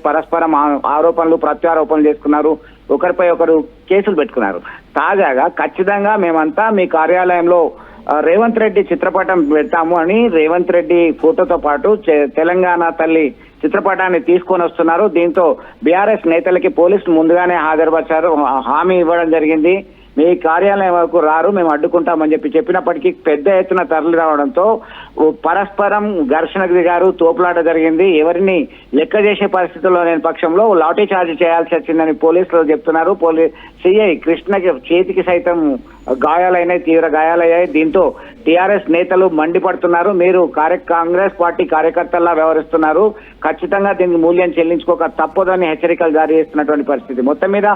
పరస్పరం ఆరోపణలు ప్రత్యారోపణలు చేసుకున్నారు, ఒకరిపై ఒకరు కేసులు పెట్టుకున్నారు. తాజాగా ఖచ్చితంగా మేమంతా మీ కార్యాలయంలో రేవంత్ రెడ్డి చిత్రపటం పెడతాము అని రేవంత్ రెడ్డి ఫోటోతో పాటు తెలంగాణ తల్లి చిత్రపటాన్ని తీసుకొని వస్తున్నారు. దీంతో బీఆర్ఎస్ నేతలకి పోలీసులు ముందుగానే హాజరుపరిచారు, హామీ ఇవ్వడం జరిగింది. మీ కార్యాలయం వరకు రారు, మేము అడ్డుకుంటామని చెప్పినప్పటికీ పెద్ద ఎత్తున తరలి రావడంతో పరస్పరం ఘర్షణకు దిగారు, తోపులాట జరిగింది. ఎవరిని లెక్క చేసే పరిస్థితుల్లో లేని పక్షంలో లాఠీ చార్జ్ చేయాల్సి వచ్చిందని పోలీసులు చెప్తున్నారు. సిఐ కృష్ణకి చేతికి సైతం గాయాలైనాయి, తీవ్ర గాయాలయ్యాయి. దీంతో టీఆర్ఎస్ నేతలు మండిపడుతున్నారు, మీరు కాంగ్రెస్ పార్టీ కార్యకర్తల్లా వ్యవహరిస్తున్నారు, ఖచ్చితంగా దీనికి మూల్యం చెల్లించుకోక తప్పదని హెచ్చరికలు జారీ చేస్తున్నటువంటి పరిస్థితి. మొత్తం మీద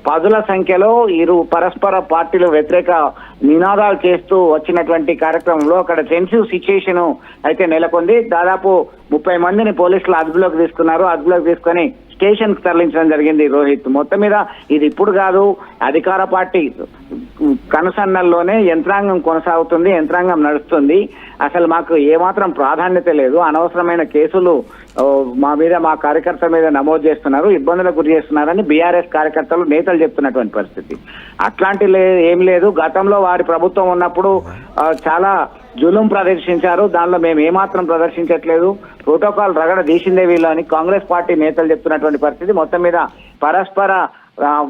పదుల సంఖ్యలో ఇరు పరస్పర పార్టీలు వ్యతిరేక నినాదాలు చేస్తూ వచ్చినటువంటి కార్యక్రమంలో అక్కడ టెన్సివ్ సిచ్యుయేషన్ అయితే నెలకొంది. దాదాపు 30 మందిని పోలీసులు అదుపులోకి తీసుకున్నారు. అదుపులోకి తీసుకొని స్టేషన్ కు తరలించడం జరిగింది. రోహిత్, మొత్తం మీద ఇది ఇప్పుడు కాదు, అధికార పార్టీ కనుసన్నల్లోనే యంత్రాంగం కొనసాగుతుంది, యంత్రాంగం నడుస్తుంది. అసలు మాకు ఏమాత్రం ప్రాధాన్యత లేదు, అనవసరమైన కేసులు మా మీద, మా కార్యకర్తల మీద నమోదు చేస్తున్నారు, ఇబ్బందులకు గురి చేస్తున్నారని బీఆర్ఎస్ కార్యకర్తలు నేతలు చెప్తున్నటువంటి పరిస్థితి. అట్లాంటి ఏం లేదు. గతంలో వారి ప్రభుత్వం ఉన్నప్పుడు చాలా జులుం ప్రదర్శించారు, దానిలో మేము ఏమాత్రం ప్రదర్శించట్లేదు, ప్రోటోకాల్ రగడ తీసిందే వీళ్ళు అని కాంగ్రెస్ పార్టీ నేతలు చెప్తున్నటువంటి పరిస్థితి. మొత్తం మీద పరస్పర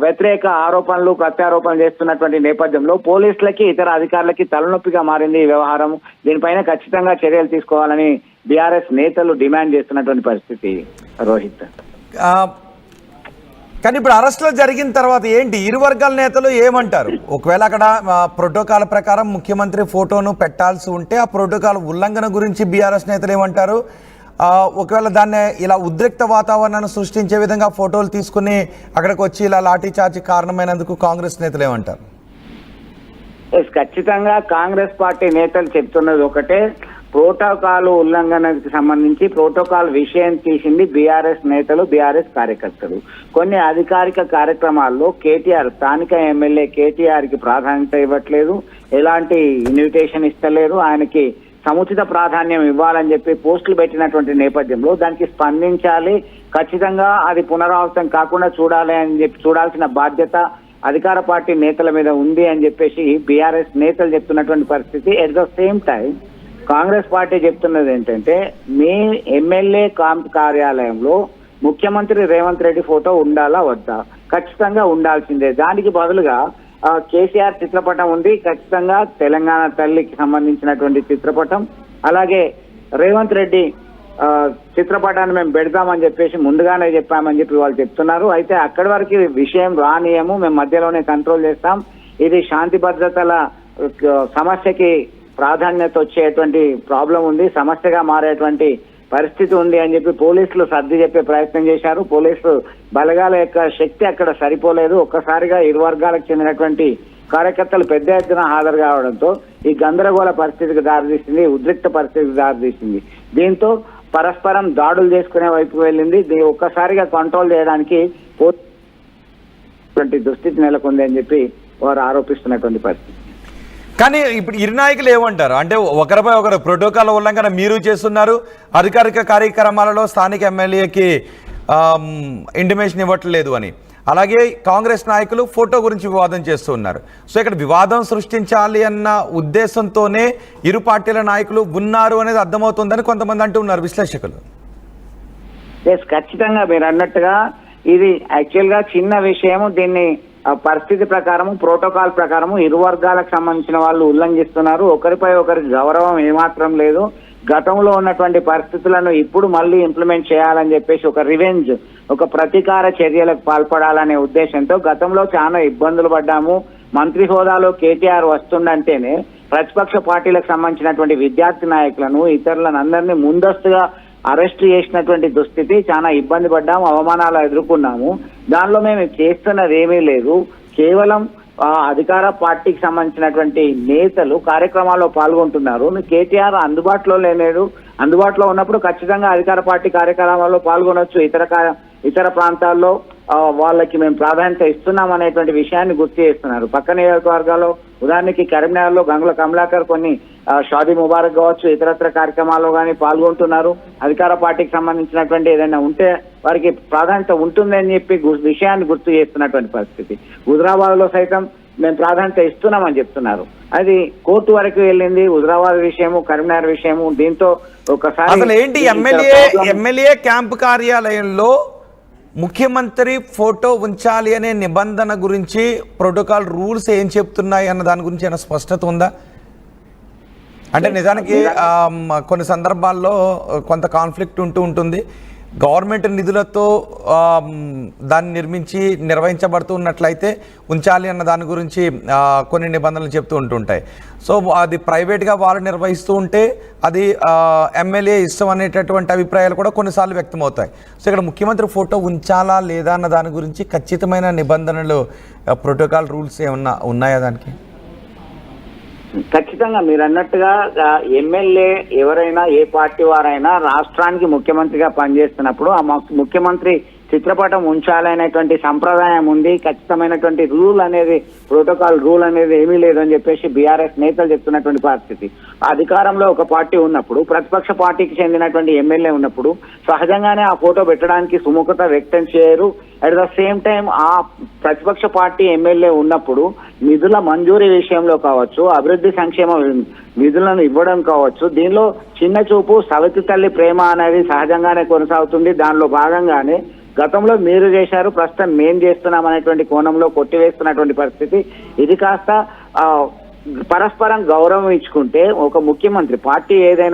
వ్యతిరేక ఆరోపణలు ప్రత్యారోపణలు చేస్తున్నటువంటి నేపథ్యంలో పోలీసులకి ఇతర అధికారులకి తలనొప్పిగా మారింది ఈ వ్యవహారం. దీనిపైన ఖచ్చితంగా చర్యలు తీసుకోవాలని బీఆర్ఎస్ నేతలు డిమాండ్ చేస్తున్నటువంటి పరిస్థితి. రోహిత్, కానీ ఇప్పుడు అరెస్టులు జరిగిన తర్వాత ఏంటి ఇరు వర్గాల నేతలు ఏమంటారు? ఒకవేళ అక్కడ ప్రోటోకాల్ ప్రకారం ముఖ్యమంత్రి ఫోటోను పెట్టాల్సి ఉంటే ఆ ప్రోటోకాల్ ఉల్లంఘన గురించి బీఆర్ఎస్ నేతలు ఏమంటారు? ఒకవేళ దాన్ని ఇలా ఉద్రిక్త వాతావరణాన్ని సృష్టించే విధంగా ఫోటోలు తీసుకుని అక్కడికి వచ్చి ఇలా లాఠీ చార్జ్ కారణమైనందుకు కాంగ్రెస్ నేతలు ఏమంటారు? ఖచ్చితంగా కాంగ్రెస్ పార్టీ నేతలు చెప్తున్నది ఒకటే, ప్రోటోకాల్ ఉల్లంఘనకు సంబంధించి ప్రోటోకాల్ విషయం తీసింది బీఆర్ఎస్ నేతలు, బీఆర్ఎస్ కార్యకర్తలు. కొన్ని అధికారిక కార్యక్రమాల్లో కేటీఆర్, స్థానిక ఎమ్మెల్యే కేటీఆర్ కి ప్రాధాన్యత ఇవ్వట్లేదు, ఎలాంటి ఇన్విటేషన్ ఇస్తలేరు, ఆయనకి సముచిత ప్రాధాన్యం ఇవ్వాలని చెప్పి పోస్టులు పెట్టినటువంటి నేపథ్యంలో దానికి స్పందించాలి, ఖచ్చితంగా అది పునరావృతం కాకుండా చూడాలి అని చెప్పి చూడాల్సిన బాధ్యత అధికార పార్టీ నేతల మీద ఉంది అని చెప్పేసి బీఆర్ఎస్ నేతలు చెప్తున్నటువంటి పరిస్థితి. At the same time Congress party చెప్తున్నది ఏంటంటే, మీ ఎమ్మెల్యే కార్యాలయంలో ముఖ్యమంత్రి రేవంత్ రెడ్డి ఫోటో ఉండాలా వద్దా? ఖచ్చితంగా ఉండాల్సిందే. దానికి బదులుగా కేసీఆర్ చిత్రపటం ఉంది, ఖచ్చితంగా తెలంగాణ తల్లికి సంబంధించినటువంటి చిత్రపటం, అలాగే రేవంత్ రెడ్డి చిత్రపటాన్ని మేము పెడతామని చెప్పేసి ముందుగానే చెప్పామని చెప్పి వాళ్ళు చెప్తున్నారు. అయితే అక్కడి వరకు విషయం రానియము, మేము మధ్యలోనే కంట్రోల్ చేస్తాం, ఇది శాంతి భద్రతల సమస్యకి ప్రాధాన్యత వచ్చేటువంటి ప్రాబ్లం ఉంది, సమస్యగా మారేటువంటి పరిస్థితి ఉంది అని చెప్పి పోలీసులు సర్ది చెప్పే ప్రయత్నం చేశారు. పోలీసు బలగాల యొక్క శక్తి అక్కడ సరిపోలేదు. ఒక్కసారిగా ఇరు వర్గాలకు చెందినటువంటి కార్యకర్తలు పెద్ద ఎత్తున హాజరు కావడంతో ఈ గందరగోళ పరిస్థితికి దారితీసింది, ఉద్రిక్త పరిస్థితికి దారితీసింది. దీంతో పరస్పరం దాడులు చేసుకునే వైపు వెళ్ళింది. ఒక్కసారిగా కంట్రోల్ చేయడానికి దుస్థితి నెలకొంది అని చెప్పి వారు ఆరోపిస్తున్నటువంటి పరిస్థితి. కానీ ఇప్పుడు ఇరు నాయకులు ఏమంటారు అంటే, ఒకరిపై ఒకరు ప్రోటోకాల్ ఉల్లంఘన మీరు చేస్తున్నారు, అధికారిక కార్యక్రమాలలో స్థానిక ఎమ్మెల్యేకి ఇంటిమేషన్ ఇవ్వట్లేదు అని, అలాగే కాంగ్రెస్ నాయకులు ఫోటో గురించి వివాదం చేస్తూ ఉన్నారు. సో ఇక్కడ వివాదం సృష్టించాలి అన్న ఉద్దేశంతోనే ఇరు పార్టీల నాయకులు ఉన్నారు అనేది అర్థమవుతుందని కొంతమంది అంటూ ఉన్నారు విశ్లేషకులు. ఖచ్చితంగా మీరు అన్నట్టుగా ఇది యాక్చువల్ గా చిన్న విషయము. దీన్ని పరిస్థితి ప్రకారము, ప్రోటోకాల్ ప్రకారము ఇరు వర్గాలకు సంబంధించిన వాళ్ళు ఉల్లంఘిస్తున్నారు. ఒకరిపై ఒకరికి గౌరవం ఏమాత్రం లేదు. గతంలో ఉన్నటువంటి పరిస్థితులను ఇప్పుడు మళ్ళీ ఇంప్లిమెంట్ చేయాలని చెప్పేసి ఒక రివెంజ్, ఒక ప్రతీకార చర్యలకు పాల్పడాలనే ఉద్దేశంతో గతంలో చాలా ఇబ్బందులు పడ్డాము. మంత్రి హోదాలో కేటీఆర్ వస్తుండంటేనే ప్రతిపక్ష పార్టీలకు సంబంధించినటువంటి విద్యార్థి నాయకులను, ఇతరులను అందరినీ ముందస్తుగా అరెస్ట్ చేసినటువంటి దుస్థితి, చాలా ఇబ్బంది పడ్డాము, అవమానాలు ఎదుర్కొన్నాము. దానిలో మేము చేస్తున్నది ఏమీ లేదు. కేవలం అధికార పార్టీకి సంబంధించినటువంటి నేతలు కార్యక్రమాల్లో పాల్గొంటున్నారు. కేటీఆర్ అందుబాటులో లేనేడు. అందుబాటులో ఉన్నప్పుడు ఖచ్చితంగా అధికార పార్టీ కార్యక్రమాల్లో పాల్గొనొచ్చు. ఇతర ప్రాంతాల్లో వాళ్ళకి మేము ప్రాధాన్యత ఇస్తున్నాం అనేటువంటి విషయాన్ని గుర్తు చేస్తున్నారు. పక్క నియోజకవర్గాల్లో ఉదాహరణకి కరీంనగర్ లో గంగుల కమలాకర్ కొన్ని షాదీ ముబారక్ కావచ్చు ఇతరత్ర కార్యక్రమాల్లో కానీ పాల్గొంటున్నారు. అధికార పార్టీకి సంబంధించినటువంటి ఏదైనా ఉంటే వారికి ప్రాధాన్యత ఉంటుందని చెప్పి విషయాన్ని గుర్తు చేస్తున్నటువంటి పరిస్థితి. హుజరాబాద్ లో సైతం మేము ప్రాధాన్యత ఇస్తున్నామని చెప్తున్నారు. అది కోర్టు వరకు వెళ్ళింది. హుజరాబాద్ విషయము, కరీంనగర్ విషయము. దీంతో ఒకసారి అసలు ఏంటి ఎమ్మెల్యే క్యాంపు కార్యాలయంలో ముఖ్యమంత్రి ఫోటో ఉంచాలి అనే నిబంధన గురించి ప్రోటోకాల్ రూల్స్ ఏం చెప్తున్నాయి అన్న దాని గురించి ఏమైనా స్పష్టత ఉందా? అంటే నిజానికి కొన్ని సందర్భాల్లో కొంత కాన్ఫ్లిక్ట్ ఉంటుంది. గవర్నమెంట్ నిధులతో దాన్ని నిర్వహించబడుతూ ఉన్నట్లయితే ఉంచాలి అన్న దాని గురించి కొన్ని నిబంధనలు చెప్తూ ఉంటుంటాయి. సో అది ప్రైవేట్గా వాళ్ళు నిర్వహిస్తూ ఉంటే అది ఎమ్మెల్యే ఇష్టం అనేటటువంటి అభిప్రాయాలు కూడా కొన్నిసార్లు వ్యక్తమవుతాయి. సో ఇక్కడ ముఖ్యమంత్రి ఫోటో ఉంచాలా లేదా అన్న దాని గురించి ఖచ్చితమైన నిబంధనలు, ప్రోటోకాల్ రూల్స్ ఏమన్నా ఉన్నాయా దానికి? ఖచ్చితంగా మీరు అన్నట్టుగా ఎమ్మెల్యే ఎవరైనా ఏ పార్టీ వారైనా రాష్ట్రానికి ముఖ్యమంత్రిగా పనిచేస్తున్నప్పుడు ఆ ముఖ్యమంత్రి చిత్రపటం ఉంచాలనేటువంటి సంప్రదాయం ఉంది. ఖచ్చితమైనటువంటి రూల్ అనేది, ప్రోటోకాల్ రూల్ అనేది ఏమీ లేదని చెప్పేసి బీఆర్ఎస్ నేతలు చెప్తున్నటువంటి పరిస్థితి. అధికారంలో ఒక పార్టీ ఉన్నప్పుడు, ప్రతిపక్ష పార్టీకి చెందినటువంటి ఎమ్మెల్యే ఉన్నప్పుడు సహజంగానే ఆ ఫోటో పెట్టడానికి సుముఖత వ్యక్తం చేయరు. అట్ ద సేమ్ టైం ఆ ప్రతిపక్ష పార్టీ ఎమ్మెల్యే ఉన్నప్పుడు నిధుల మంజూరీ విషయంలో కావచ్చు, అభివృద్ధి సంక్షేమ నిధులను ఇవ్వడం కావచ్చు, దీనిలో చిన్న చూపు, సవతి తల్లి ప్రేమ అనేది సహజంగానే కొనసాగుతుంది. దానిలో భాగంగానే గతంలో మీరు చేశారు, ప్రస్తుతం మేం చేస్తున్నాం అనేటువంటి కోణంలో కొట్టివేస్తున్నటువంటి పరిస్థితి. ఇది కాస్త పరస్పరం గౌరవం ఇచ్చుకుంటే ఒక ముఖ్యమంత్రి పార్టీ ఏదైనా